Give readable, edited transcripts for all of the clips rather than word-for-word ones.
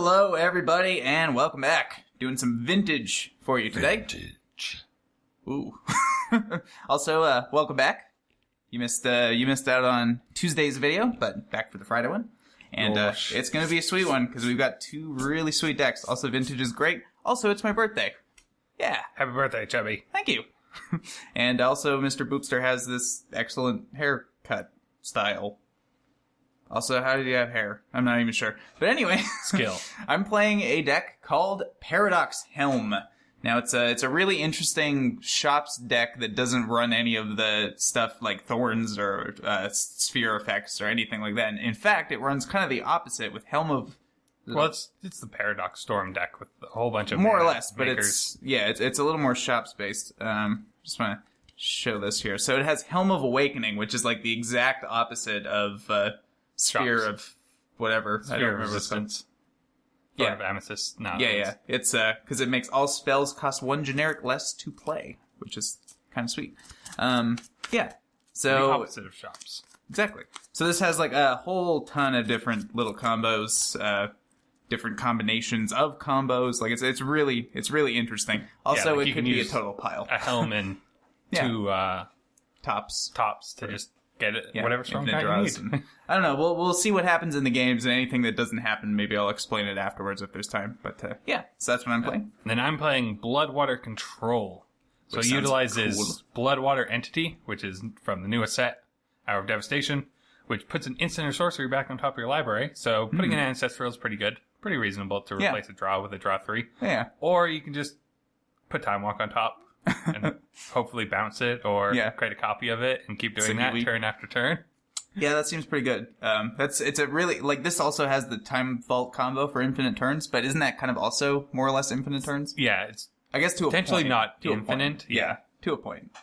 Hello, everybody, and welcome back. Doing some vintage for you today. Vintage. Ooh. Also, welcome back. You missed out on Tuesday's video, but back for the Friday one. And it's going to be a sweet one, because we've got two really sweet decks. Also, vintage is great. Also, it's my birthday. Yeah. Happy birthday, Chubby. Thank you. And also, Mr. Boopster has this excellent haircut style. Also, how did you have hair? I'm not even sure. But anyway, Skill. I'm playing a deck called Paradox Helm. Now, it's a really interesting shops deck that doesn't run any of the stuff like thorns or sphere effects or anything like that. And in fact, it runs kind of the opposit with Helm of... Well, it's the Paradox Storm deck with a whole bunch of more or less, but makers. it's a little more shops based. Just want to show this here. So it has Helm of Awakening, which is like the exact opposite of Sphere Shops. of whatever. I don't Sphere of remember Resistance. Yeah. Of Amethyst. No. Yeah. It's because it makes all spells cost one generic less to play, which is kind of sweet. Yeah. So the opposite of shops. Exactly. So this has like a whole ton of different little combos, different combinations of combos. Like it's really interesting. Also, like it could be a total pile. A Helm and Yeah. two Tops. to just get it. Yeah, Whatever strong infinite guy you draws. need. And I don't know. We'll see what happens in the games, and anything that doesn't happen, maybe I'll explain it afterwards if there's time. But yeah, so that's what I'm playing. Then I'm playing Bloodwater Control. So Which it sounds utilizes Bloodwater Entity, which is from the newest set, Hour of Devastation, which puts an instant or sorcery back on top of your library. So putting an Ancestral is pretty good. Pretty reasonable to replace a draw with a draw 3. Yeah. Or you can just put Time Walk on top and hopefully bounce it or create a copy of it and keep doing that turn after turn. Yeah, that seems pretty good. It's a really, like, this also has the Time Vault combo for infinite turns, but isn't that kind of also more or less infinite turns? Yeah, it's I guess to a potentially point. not To a infinite. point. Yeah, to a point.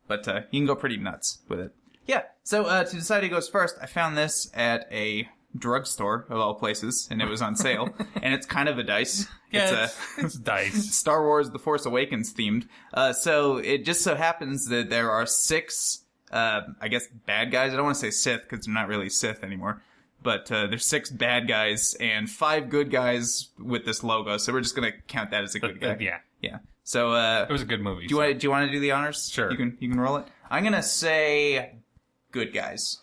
But you can go pretty nuts with it. Yeah, so to decide who goes first, I found this at a drugstore, of all places, and it was on sale. And it's kind of a dice. Yeah, it's dice. Star Wars The Force Awakens themed. So it just so happens that there are 6, I guess, bad guys. I don't want to say Sith, because they're not really Sith anymore. But there's 6 bad guys and 5 good guys with this logo. So we're just going to count that as a good guy. Yeah. So it was a good movie. Do you want to do the honors? Sure. You can roll it. I'm going to say good guys.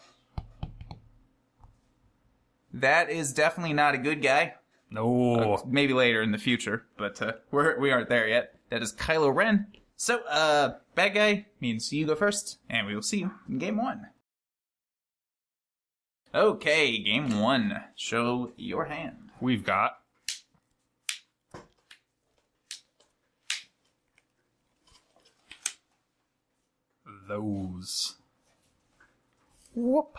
That is definitely not a good guy. No. Maybe later in the future, but we aren't there yet. That is Kylo Ren. So, bad guy means you go first, and we will see you in game 1. Okay, game 1. Show your hand. We've got those. Whoop.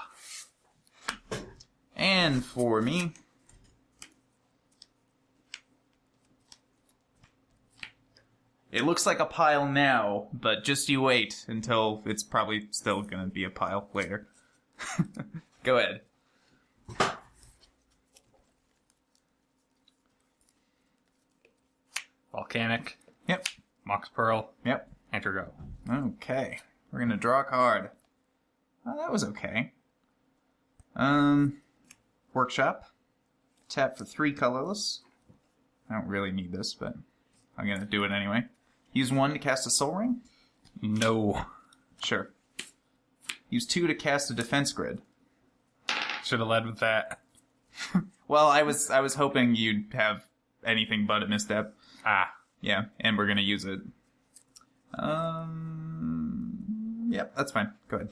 And for me, it looks like a pile now, but just you wait until it's probably still going to be a pile later. Go ahead. Volcanic. Yep. Mox Pearl. Yep. Enter go. Okay. We're going to draw a card. Oh, that was okay. Workshop. Tap for 3 colorless. I don't really need this, but I'm going to do it anyway. Use 1 to cast a Soul Ring? No. Sure. Use 2 to cast a Defense Grid. Should have led with that. Well, I was hoping you'd have anything but a misstep. Yeah, and we're going to use it. Yep, that's fine. Go ahead.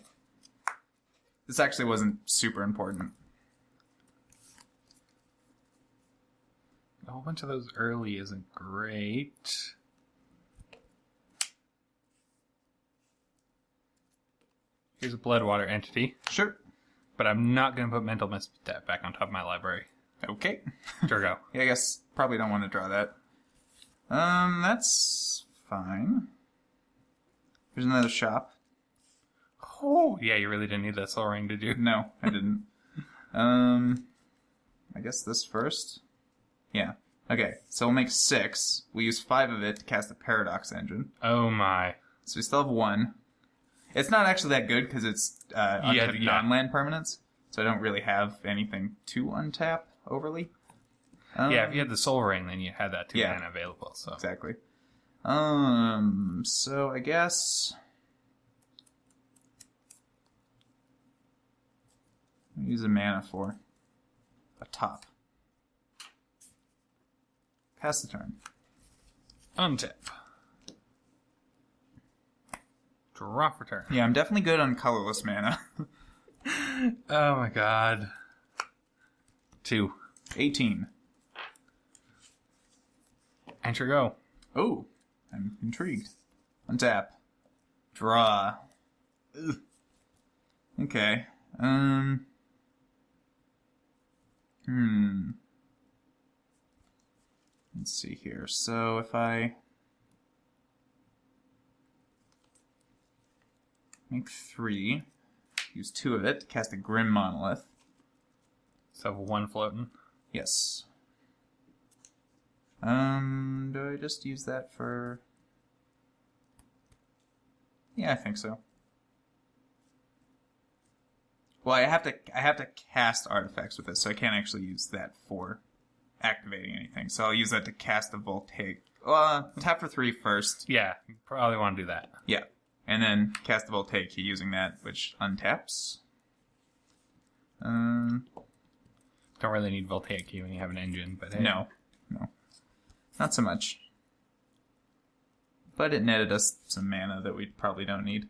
This actually wasn't super important. A whole bunch of those early isn't great. Here's a Bloodwater Entity. Sure. But I'm not going to put Mental Misstep back on top of my library. Okay. Sure, go. Yeah, I guess probably don't want to draw that. That's fine. Here's another shop. Oh, yeah, you really didn't need that Soul Ring, did you? No, I didn't. I guess this first. Yeah. Okay, so we'll make 6. We use 5 of it to cast a Paradox Engine. Oh my. So we still have 1. It's not actually that good because it's non-land permanents, so I don't really have anything to untap overly. Yeah, if you had the Soul Ring, then you had that 2 Yeah. mana available. So Exactly. So I guess I'll use a mana for a top. Pass the turn. untap. Draw for turn. Yeah, I'm definitely good on colorless mana. Oh my god. 2. 18. Enter go. Oh, I'm intrigued. Untap. Draw. Ugh. Okay. Let's see here. So if I make 3, use 2 of it to cast a Grim Monolith. So 1 floating. Yes. Do I just use that for... Yeah, I think so. Well, I have to cast artifacts with this, so I can't actually use that for activating anything. So I'll use that to cast a voltaic. Tap for 3 first. Yeah, you probably want to do that. Yeah. And then cast the voltaic key using that, which untaps. Don't really need voltaic key when you have an engine, but hey. No. Not so much. But it netted us some mana that we probably don't need.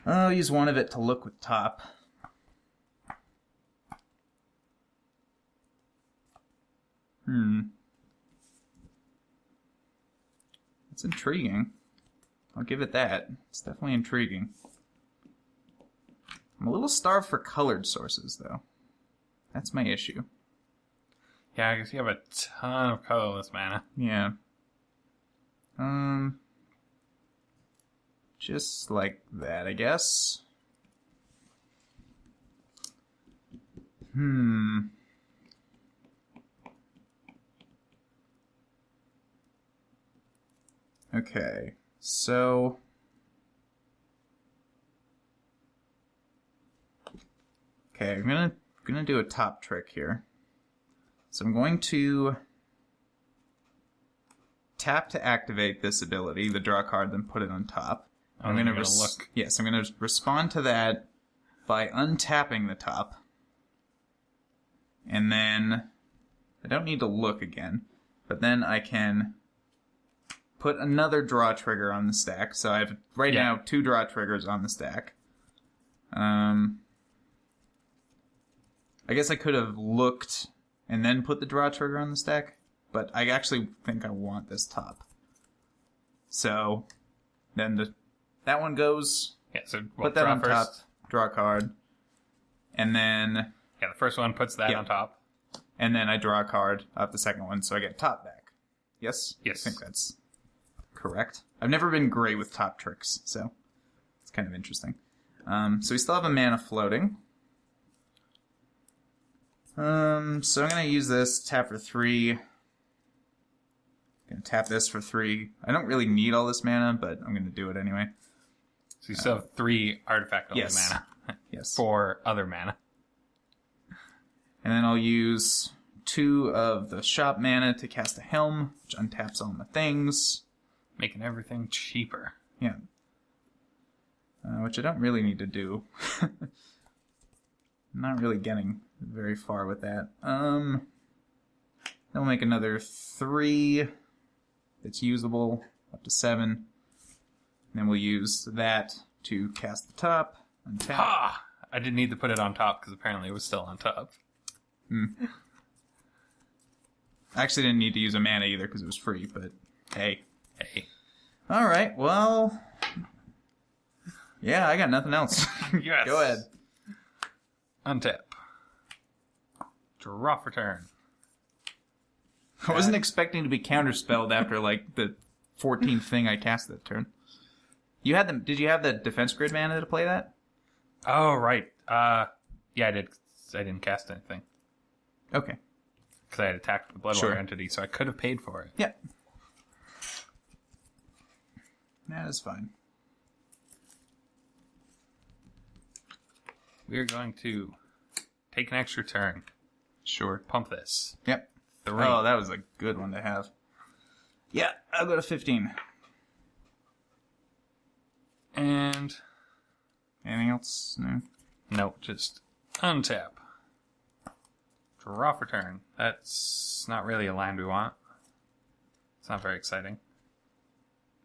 I'll use 1 of it to look with top. It's intriguing. I'll give it that. It's definitely intriguing. I'm a little starved for colored sources, though. That's my issue. Yeah, I guess you have a ton of colorless mana. Yeah. Just like that, I guess. Okay, so... Okay, I'm gonna do a top trick here. So I'm going to tap to activate this ability, the draw card, then put it on top. I'm gonna look. Yes, I'm gonna respond to that by untapping the top. And then I don't need to look again, but then I can put another draw trigger on the stack. So I have right now 2 draw triggers on the stack. I guess I could have looked and then put the draw trigger on the stack, but I actually think I want this top. So then that one goes. Yeah, so put that on first. top, draw a card, and then Yeah, the first one puts that on top. and then I draw a card off the second one, so I get top back. Yes? Yes. I think that's correct. I've never been great with top tricks, so it's kind of interesting. So we still have a mana floating. So I'm going to use this, tap for 3. Going to tap this for 3. I don't really need all this mana, but I'm going to do it anyway. So you still have 3 artifact only Yes. mana. Yes. 4 other mana. And then I'll use 2 of the shop mana to cast a Helm, which untaps all my things. Making everything cheaper. Yeah. Which I don't really need to do. I'm not really getting very far with that. Then we'll make another 3 that's usable, up to 7. And then we'll use that to cast the top, untap. Ha! I didn't need to put it on top because apparently it was still on top. I actually didn't need to use a mana either because it was free, but hey. Hey. Alright, well... Yeah, I got nothing else. Yes. Go ahead. Untap. Draw for turn. I wasn't expecting to be counterspelled after, like, the 14th thing I cast that turn. You had them. Did you have the defense grid mana to play that? Oh, right. Yeah, I did. I didn't cast anything. Okay. Because I had attacked the Bloodwater entity, so I could have paid for it. Yeah. That is fine. We're going to take an extra turn. Sure. Pump this. Yep. 3. Oh, that was a good one to have. Yeah, I'll go to 15. And... anything else? No. No, just untap. Draw for turn. That's not really a land we want. It's not very exciting.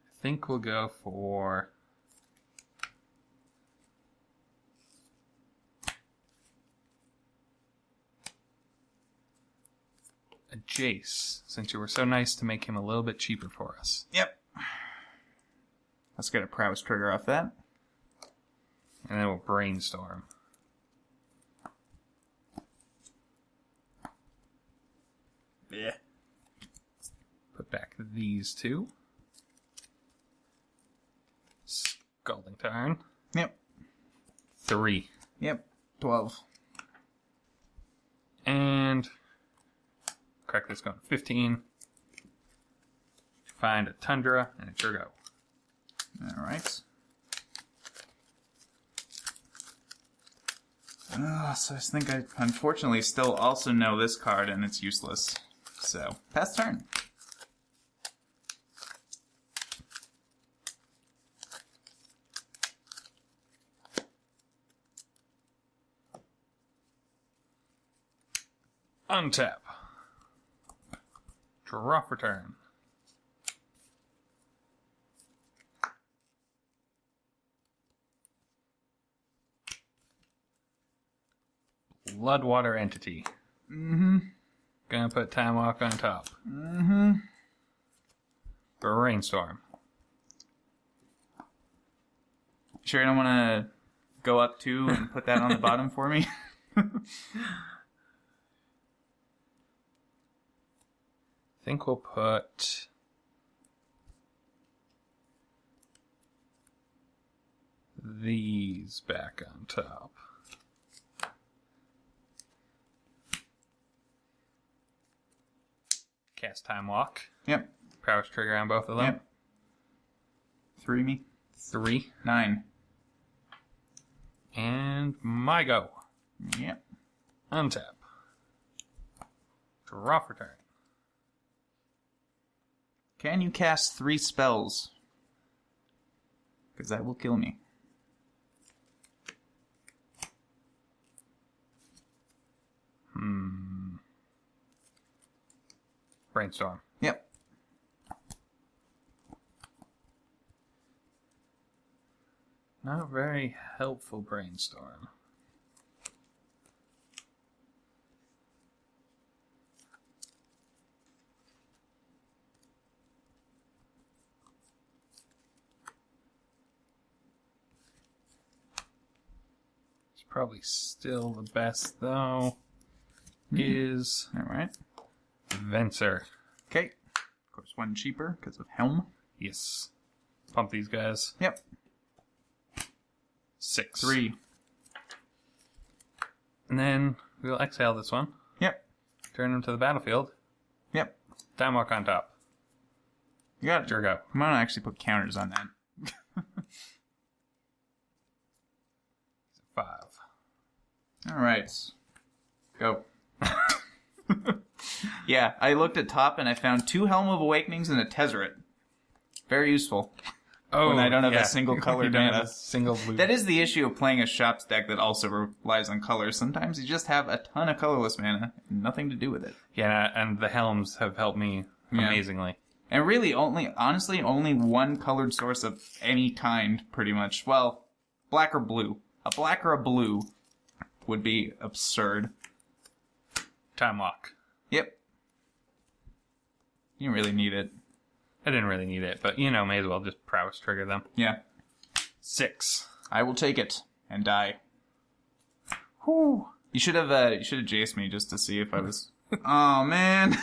I think we'll go for... a Jesze, since you were so nice to make him a little bit cheaper for us. Yep. Let's get a prowess trigger off that. And then we'll brainstorm. Yeah. Put back these 2. Scalding Tarn. Yep. 3. Yep. 12. And... correct this going 15. Find a Tundra, and it's your go. Alright. So I think I unfortunately still also know this card, and it's useless. So, pass turn. Untap. Draw for turn. Bloodwater entity. Mm-hmm. Gonna put Time Walk on top. Mm-hmm. Brainstorm. Sure you don't want to go up 2 and put that on the bottom for me? I think we'll put... these back on top. Cast Time Walk. Yep. Prowess trigger on both of them. Yep. 3 me. 3. 9. And my go. Yep. Untap. Draw for turn. Can you cast 3 spells? Because that will kill me. Brainstorm. Yep. Not very helpful brainstorm. It's probably still the best, though, is Alright. Venser. Okay. Of course, 1 cheaper because of Helm. Yes. Pump these guys. Yep. 6. 3. And then we'll exhale this one. Yep. Turn them to the battlefield. Yep. Time Walk on top. You got it. Sure go. I'm gonna actually put counters on that. 5. Alright. Go. Yeah, I looked at top and I found 2 Helm of Awakenings and a Tezzeret. Very useful. Oh, when I don't have yeah. a single You colored don't have mana. a single blue. That is the issue of playing a shops deck that also relies on colors. Sometimes you just have a ton of colorless mana and nothing to do with it. Yeah, and the Helms have helped me amazingly. And really, honestly, only 1 colored source of any kind, pretty much. Well, black or blue. A black or a blue would be absurd. Time Walk. Yep. You don't really need it. I didn't really need it, but, may as well just prowess trigger them. Yeah. 6. I will take it and die. Whew. You should have Jace me just to see if I was... Oh, man.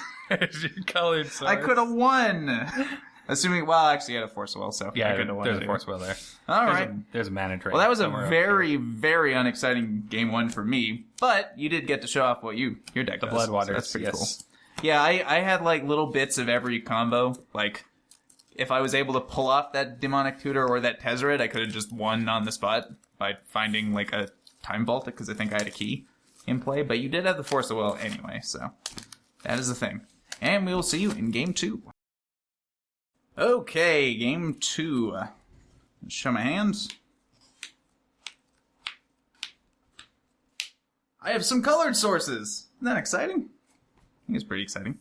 Colored source. I could have won. Assuming, well, actually, I had a Force Will, so Yeah, I could have won. there's a Force Will there. All There's right. There's a mana trade. Well, that was a somewhere up very, here. very unexciting game 1 for me, but you did get to show off what your deck The does. Bloodwater. So that's pretty cool. Yes. Yeah, I had like little bits of every combo. Like, if I was able to pull off that Demonic Tutor or that Tezzeret, I could have just won on the spot by finding like a Time Vault, because I think I had a key. in play, but you did have the Force of Will anyway, so that is the thing. And we will see you in Game 2. Okay, Game 2. Let's show my hands. I have some colored sources. Isn't that exciting? I think it's pretty exciting.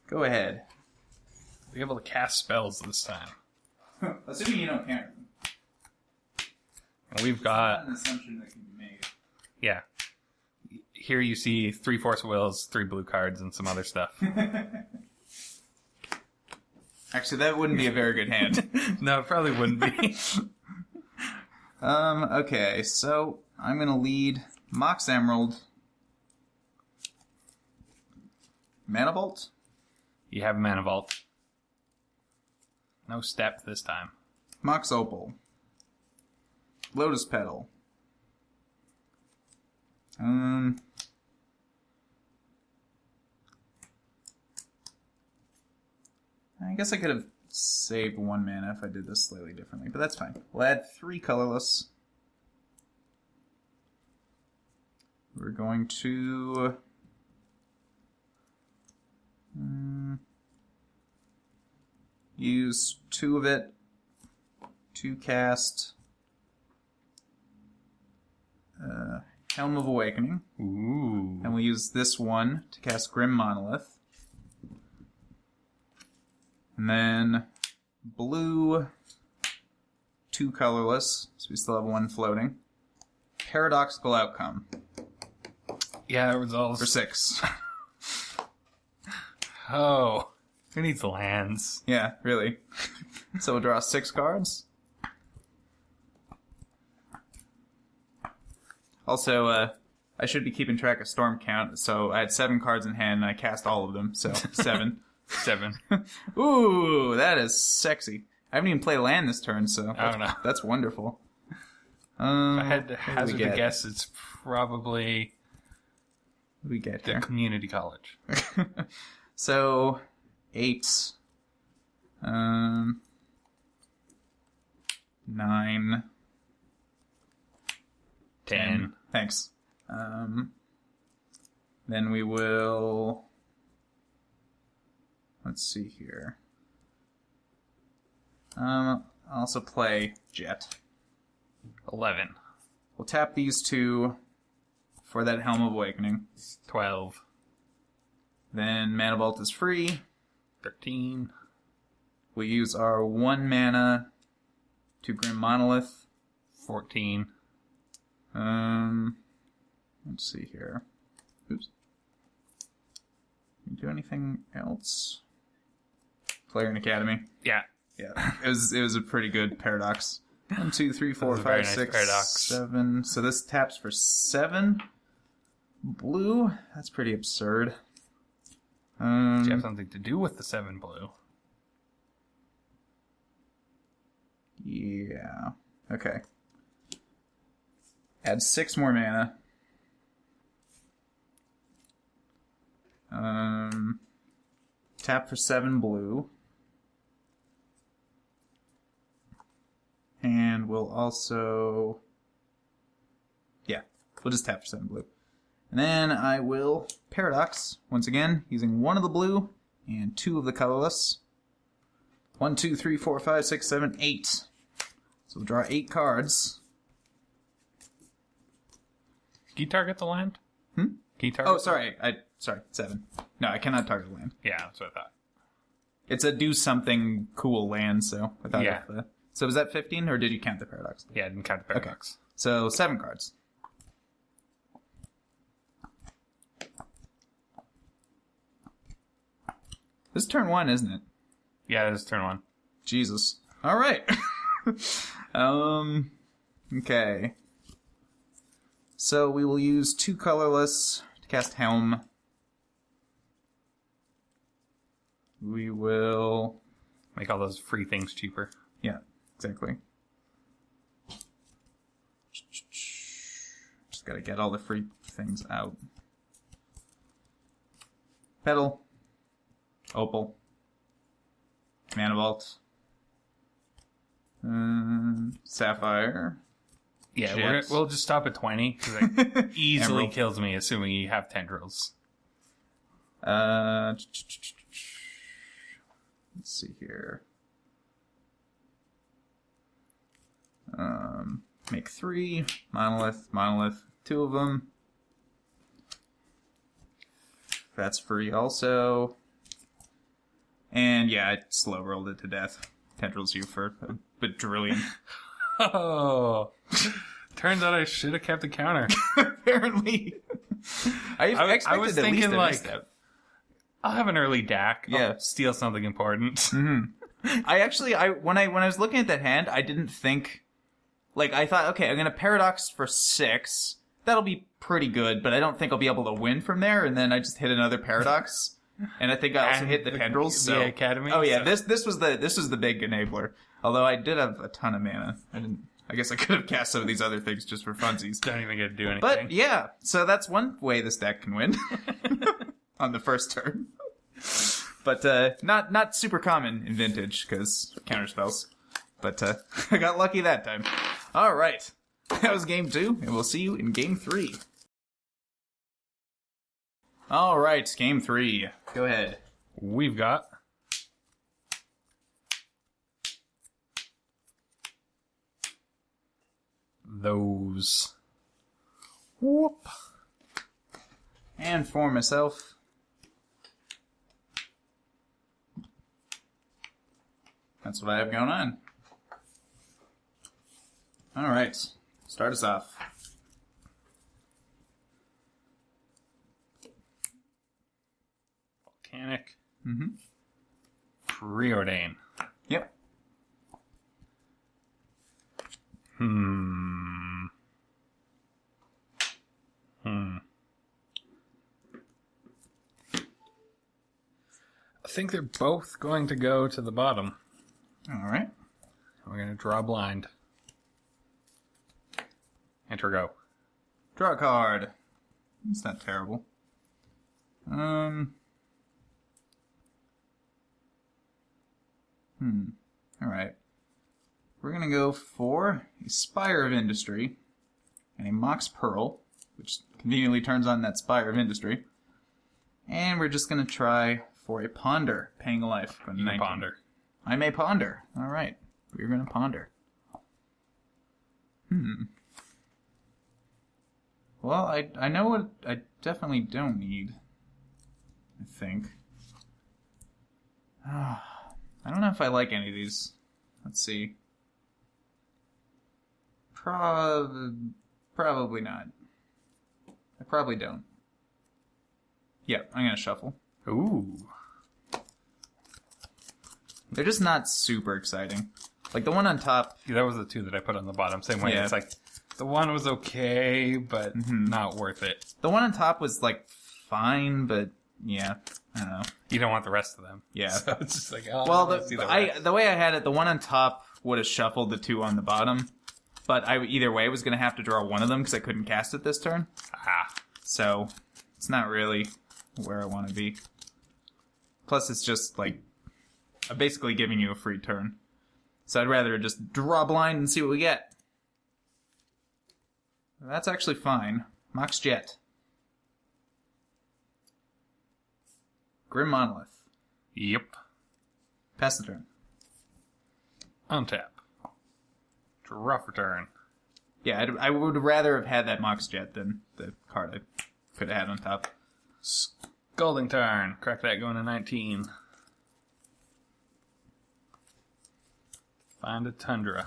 Go ahead. Be able to cast spells this time. Assuming you don't count them. And we've got... An assumption that can be made. Yeah. Here you see 3 Force of Wills, 3 blue cards, and some other stuff. Actually, that wouldn't be a very good hand. No, it probably wouldn't be. Okay, so I'm going to lead Mox Emerald. Mana Vault? You have Mana Vault. No step this time. Mox Opal. Lotus Petal. I guess I could have saved 1 mana if I did this slightly differently, but that's fine. We'll add 3 colorless. We're going to... use 2 of it to cast Helm of Awakening. Ooh. And we'll use this one to cast Grim Monolith. And then blue, 2 colorless, so we still have 1 floating. Paradoxical Outcome. Yeah, it resolves. For 6. Oh. Who needs lands? Yeah, really. So we'll draw 6 cards. Also, I should be keeping track of storm count, so I had 7 cards in hand and I cast all of them, so 7. 7. Ooh, that is sexy. I haven't even played land this turn, so I don't know. That's wonderful. If I had to hazard a guess, it's probably what do we get the here? community college. So 8, 9, 10. Thanks. Then we will... Let's see here. I'll also play Jet. 11. We'll tap these 2 for that Helm of Awakening. 12. Then Mana Vault is free. 13. We use our 1 mana to Grim Monolith. 14. Let's see here. Oops. Can we do anything else? Player in Academy. Yeah. Yeah. It was a pretty good paradox. 1, 2, 3, 4, 5, 6, 7. So this taps for 7. Blue. That's pretty absurd. Do you have something to do with the 7 blue? Yeah. Okay. Add 6 more mana. Tap for 7 blue. And we'll also... Yeah, we'll just tap for 7 blue. And then I will Paradox, once again, using 1 of the blue and 2 of the colorless. 1, 2, 3, 4, 5, 6, 7, 8. So we'll draw 8 cards. Can you target the land? Can you target? Oh, sorry. Sorry, 7. No, I cannot target land. Yeah, that's what I thought. It's a do something cool land, so I thought Yeah. So was that 15, or did you count the Paradox? Yeah, I didn't count the paradox. Okay. So 7 cards. This is turn 1, isn't it? Yeah, this is turn 1. Jesus. All right. Okay. So we will use 2 colorless to cast Helm. We will... Make all those free things cheaper. Yeah, exactly. Just gotta get all the free things out. Petal. Opal. Mana Vault. Sapphire. Yeah, we'll just stop at 20, because that easily kills me, assuming you have tendrils. Let's see here. Make 3. Monolith, 2 of them. That's free also. And yeah, I slow rolled it to death. Tendrils you for a bajillion. Oh. Turns out I should have kept the counter. Apparently. I expected was at thinking, least a like, misstep. I'll have an early DAC. Yeah. I'll steal something important. Mm-hmm. When I was looking at that hand, I didn't think... Like, I thought, okay, I'm going to Paradox for 6. That'll be pretty good, but I don't think I'll be able to win from there. And then I just hit another Paradox. And I think I also hit the tendrils. So. The Academy. Oh, yeah, so. This was the big enabler. Although I did have a ton of mana. I guess I could have cast some of these other things just for funsies. Don't even get to do anything. But, yeah, so that's one way this deck can win. On the first turn. But not super common in Vintage, because counterspells. But I got lucky that time. All right. That was game 2, and we'll see you in game 3. All right, game 3. Go ahead. We've got... those. Whoop. And for myself... That's what I have going on. All right. Start us off. Volcanic. Mm-hmm. Preordain. Yep. I think they're both going to go to the bottom. All right. We're going to draw blind. Enter go. Draw a card. It's not terrible. Alright. We're gonna go for a Spire of Industry and a Mox Pearl, which conveniently turns on that Spire of Industry. And we're just gonna try for a Ponder, paying a life. You may ponder. I may ponder. Alright. We're gonna ponder. Well, I know what I definitely don't need. I think. I don't know if I like any of these. Let's see. Probably not. I probably don't. Yeah, I'm gonna shuffle. Ooh. They're just not super exciting. Like the one on top. Yeah, that was the 2 that I put on the bottom. Same way. Yeah. It's like, the one was okay, but not worth it. The one on top was like fine, but yeah, I don't know. You don't want the rest of them. Yeah. So it's just like, oh, well, the way I had it, the one on top would have shuffled the 2 on the bottom, but I either way was going to have to draw one of them because I couldn't cast it this turn. So it's not really where I want to be. Plus, it's just like I'm basically giving you a free turn. So I'd rather just draw blind and see what we get. That's actually fine. Mox Jet. Grim Monolith. Yep. Pass the turn. Untap. Draw for turn. Yeah, I would rather have had that Mox Jet than the card I could have had on top. Scalding Tarn. Crack that going to 19. Find a Tundra.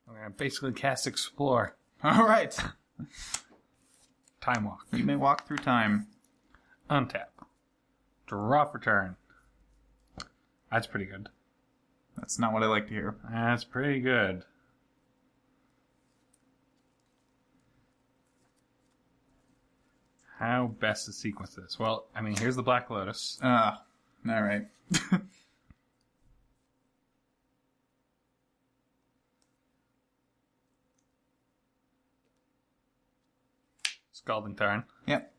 I'm going to basically cast Explore. All right. Time Walk. You may walk through time. Untap. Draw for turn. That's pretty good. That's not what I like to hear. That's pretty good. How best to sequence this? Well, I mean, here's the Black Lotus. All right. Scalding Tarn. Yep.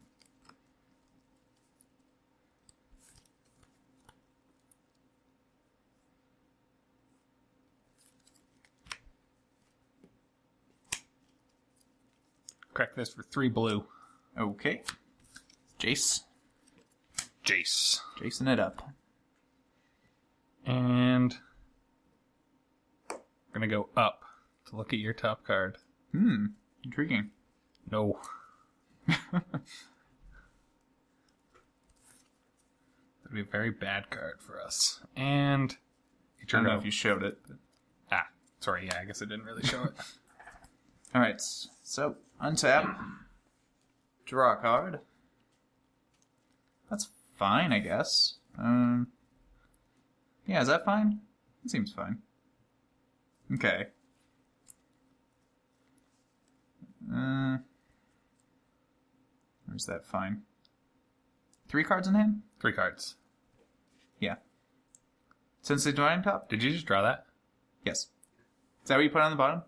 Crack this for 3 blue. Okay. Jesze. Jason it up. And we're going to go up to look at your top card. Intriguing. No. That'd be a very bad card for us. And I don't know if you showed it. But... sorry. Yeah, I guess I didn't really show it. All right. So untap. Draw a card. That's fine, I guess. Yeah, is that fine? It seems fine. Okay. Or is that fine? 3 cards in hand? 3 cards. Yeah. Since the dividing top? Did you just draw that? Yes. Is that what you put on the bottom?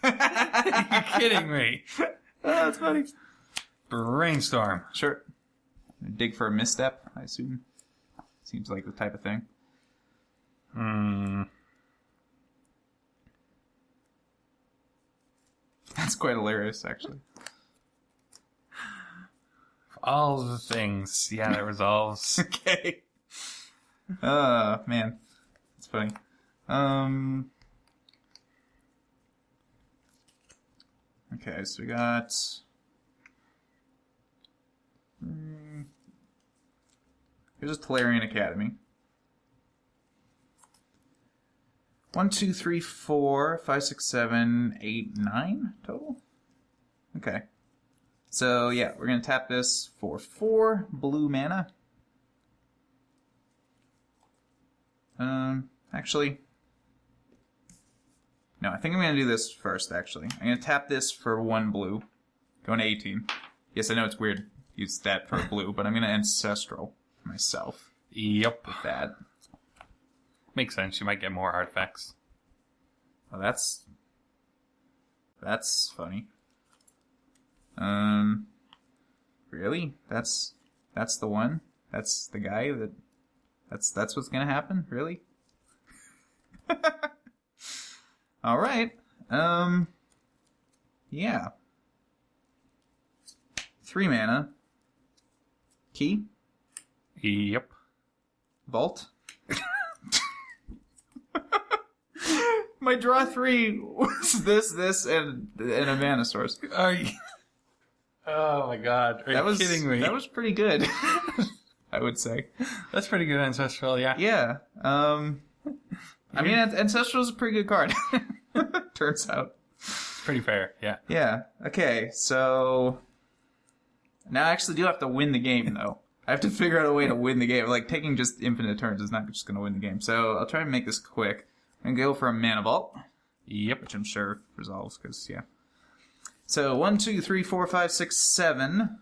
You're kidding me. That's funny. Brainstorm. Sure. Dig for a misstep, I assume. Seems like the type of thing. That's quite hilarious, actually. All the things. Yeah, that resolves. Okay. Man. That's funny. Okay, so we got... Here's a Tolarian Academy. 1, 2, 3, 4, 5, 6, 7, 8, 9 total? Okay. So, yeah, we're going to tap this for 4 blue mana. Actually... No, I think I'm going to do this first, actually. I'm going to tap this for 1 blue. Going to 18. Yes, I know it's weird to use that for a blue, but I'm going to Ancestral myself. Yep. With that. Makes sense. You might get more artifacts. Well, that's funny. Really? That's the one? That's the guy that's what's gonna happen? Really? Alright. Yeah. 3 mana. Key? Yep. Vault? My draw 3 was this, and a mana source. Are you... Oh my god. Are you kidding me? That was pretty good. I would say. That's pretty good Ancestral, yeah. Yeah. I mean, Ancestral is a pretty good card. Turns out. Pretty fair, yeah. Yeah. Okay, so... Now I actually do have to win the game, though. I have to figure out a way to win the game. Like, taking just infinite turns is not just going to win the game. So I'll try and make this quick. I'm going to go for a Mana Vault. Yep. Which I'm sure resolves, because, yeah. So, 1, 2, 3, 4, 5, 6, 7,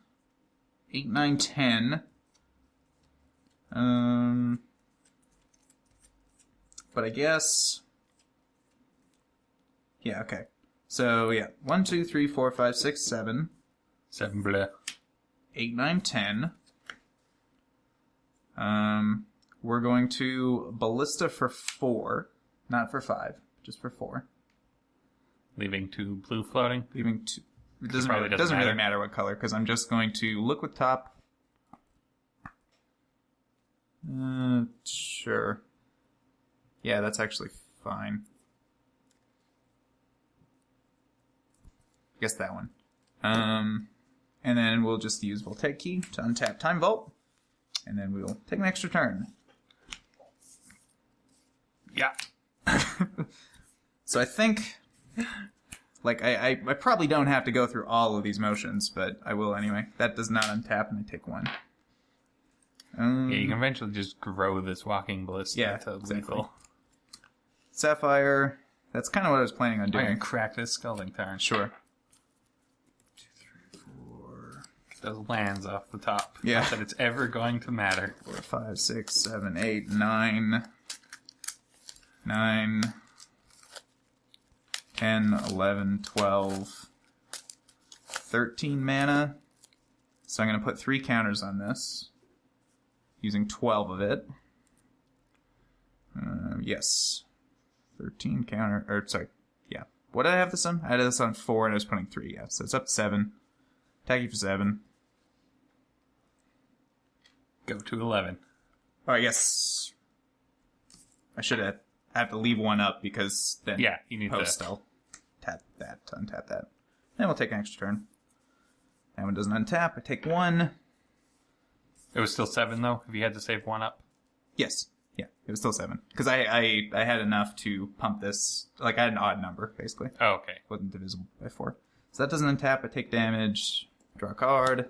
8, 9, 10. But I guess... Yeah, okay. So, yeah. 1, 2, 3, 4, 5, 6, 7. 7 bleu. 8, 9, 10. We're going to Ballista for 4. Not for 5. Just for 4. Leaving 2 blue floating. Leaving 2. It doesn't Doesn't really matter what color, because I'm just going to look with top. Sure. Yeah, that's actually fine. Guess that one. And then we'll just use Voltaic Key to untap Time Vault. And then we'll take an extra turn. Yeah. So I think... Like, I probably don't have to go through all of these motions, but I will anyway. That does not untap, and I take 1. Yeah, you can eventually just grow this Walking Ballista to lethal. Sapphire. That's kind of what I was planning on doing. I'm going to crack this Scalding Tarn. Sure. 2, 3, 4, those lands off the top. Yeah. Not that it's ever going to matter. 4, 5, 6, 7, 8, 9. 9. 10, 11, 12. 13 mana. So I'm going to put 3 counters on this. Using 12 of it. Yes. 13 counter. Or, sorry. Yeah. What did I have this on? I had this on 4 and I was putting 3. Yeah. So it's up to 7. Attack you for 7. Go to 11. Oh, I guess I should have to leave one up because then you need post to I'll tap that, untap that. Then we'll take an extra turn. That one doesn't untap. I take 1. It was still 7, though, if you had to save 1 up? Yes. Yeah, it was still 7. Because I had enough to pump this. Like, I had an odd number, basically. Oh, okay. It wasn't divisible by 4. So that doesn't untap. I take damage. Draw a card.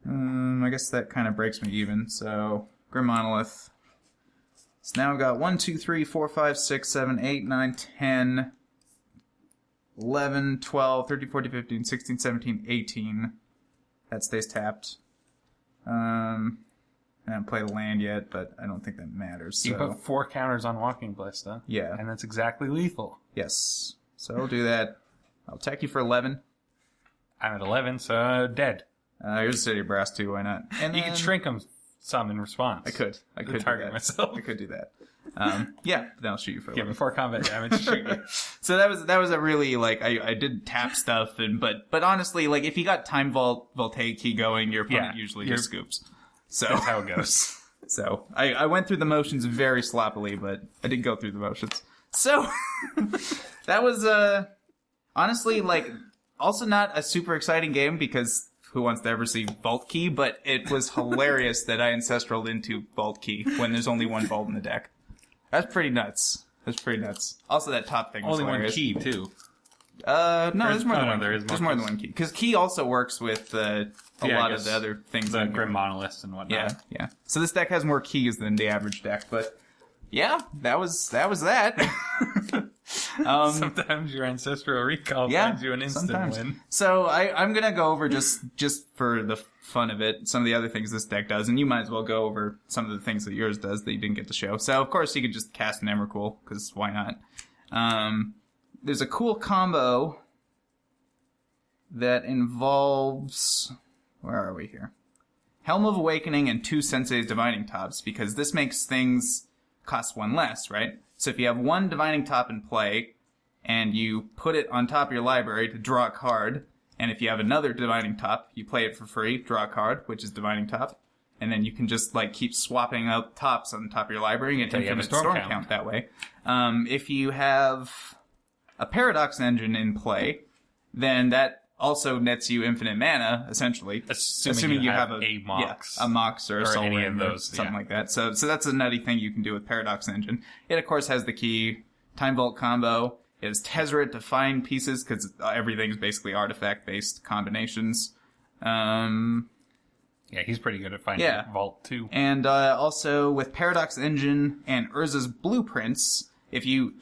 I guess that kind of breaks me even. So, Grim Monolith. So now I've got 1, 2, 3, 4, 5, 6, 7, 8, 9, 10, 11, 12, 13, 14, 15, 16, 17, 18. That stays tapped. I haven't played a land yet, but I don't think that matters. So. You put 4 counters on Walking Ballista. Yeah. And that's exactly lethal. Yes. So I'll do that. I'll attack you for 11. I'm at 11, so dead. Here's a City of Brass too, why not? And you could shrink them some in response. I could target myself. I could do that. Yeah, then I'll shoot you for 11. Yeah, before combat damage, shoot you. So that was a really, like, I did tap stuff, but honestly, like, if you got Time Voltaic Key going, your opponent usually just scoops. So that's how it goes. So I went through the motions very sloppily, but I did go through the motions. So that was honestly, like, also not a super exciting game because who wants to ever see Vault Key? But it was hilarious that I Ancestraled into Vault Key when there's only 1 Vault in the deck. That's pretty nuts. Also, that top thing was only hilarious. 1 key too. No, there's more than one. There's more than 1 key because key also works with a lot of the other things. The Grim Monoliths and whatnot. Yeah. So this deck has more keys than the average deck, but yeah, that was that. Sometimes your ancestral recall finds you an instant win. So I'm gonna go over just for the fun of it some of the other things this deck does, and you might as well go over some of the things that yours does that you didn't get to show. So of course you could just cast an Emrakul because why not? There's a cool combo that involves, where are we here? Helm of Awakening and 2 Sensei's Divining Tops, because this makes things cost 1 less, right? So if you have 1 Divining Top in play, and you put it on top of your library to draw a card, and if you have another Divining Top, you play it for free, draw a card, which is Divining Top, and then you can just, like, keep swapping out tops on top of your library and get infinite storm count that way. If you have a Paradox Engine in play, then that also nets you infinite mana, essentially. Assuming you have a Mox. Yeah, a Mox or a Soul any Ring of those, something like that. So that's a nutty thing you can do with Paradox Engine. It, of course, has the key Time Vault combo. It has Tezzeret to find pieces, because everything's basically artifact-based combinations. Yeah, he's pretty good at finding Vault, too. And also, with Paradox Engine and Urza's Blueprints,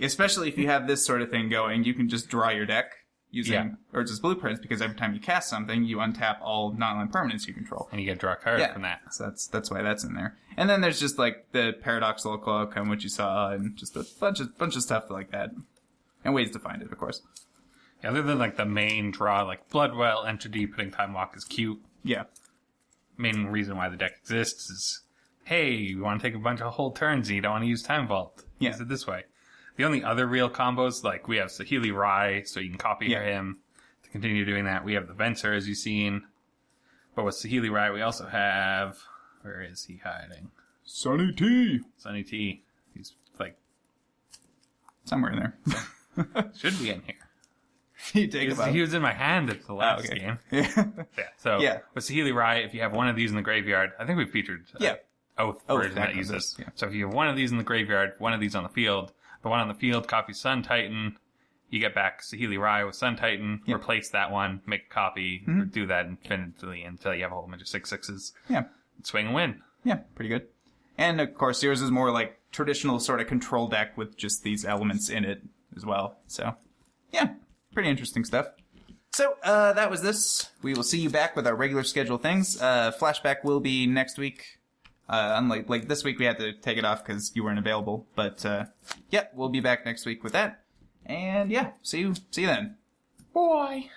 especially if you have this sort of thing going, you can just draw your deck using Urza's Blueprints, because every time you cast something, you untap all non-land permanents you control. And you get to draw a card from that. So that's why that's in there. And then there's just, like, the Paradoxical Outcome, which you saw, and just a bunch of stuff like that. And ways to find it, of course. Yeah, other than, like, the main draw, like, Bloodwell, MtG, putting Time Walk is cute. Yeah. Main reason why the deck exists is, hey, you want to take a bunch of whole turns and you don't want to use Time Vault. Use it this way. The only other real combos, like, we have Saheeli Rai, so you can copy him to continue doing that. We have the Venser, as you've seen. But with Saheeli Rai, we also have... Where is he hiding? Sonny T. He's, like... somewhere in there. Should be in here. He was in my hand at the last game. Yeah. So, with Saheeli Rai, if you have one of these in the graveyard, I think we've featured Oath version that uses this. Yeah. So if you have one of these in the graveyard, one of these on the field, the one on the field copies Sun Titan, you get back Saheeli Rai with Sun Titan, replace that one, make a copy, do that infinitely until you have a whole bunch of 6/6s. Yeah. Swing and win. Yeah, pretty good. And of course, yours is more like traditional sort of control deck with just these elements in it as well. So, yeah, pretty interesting stuff. So, that was this. We will see you back with our regular schedule things. Flashback will be next week. Unlike like this week, we had to take it off because you weren't available. But, yeah, we'll be back next week with that. And, yeah, see you then. Bye.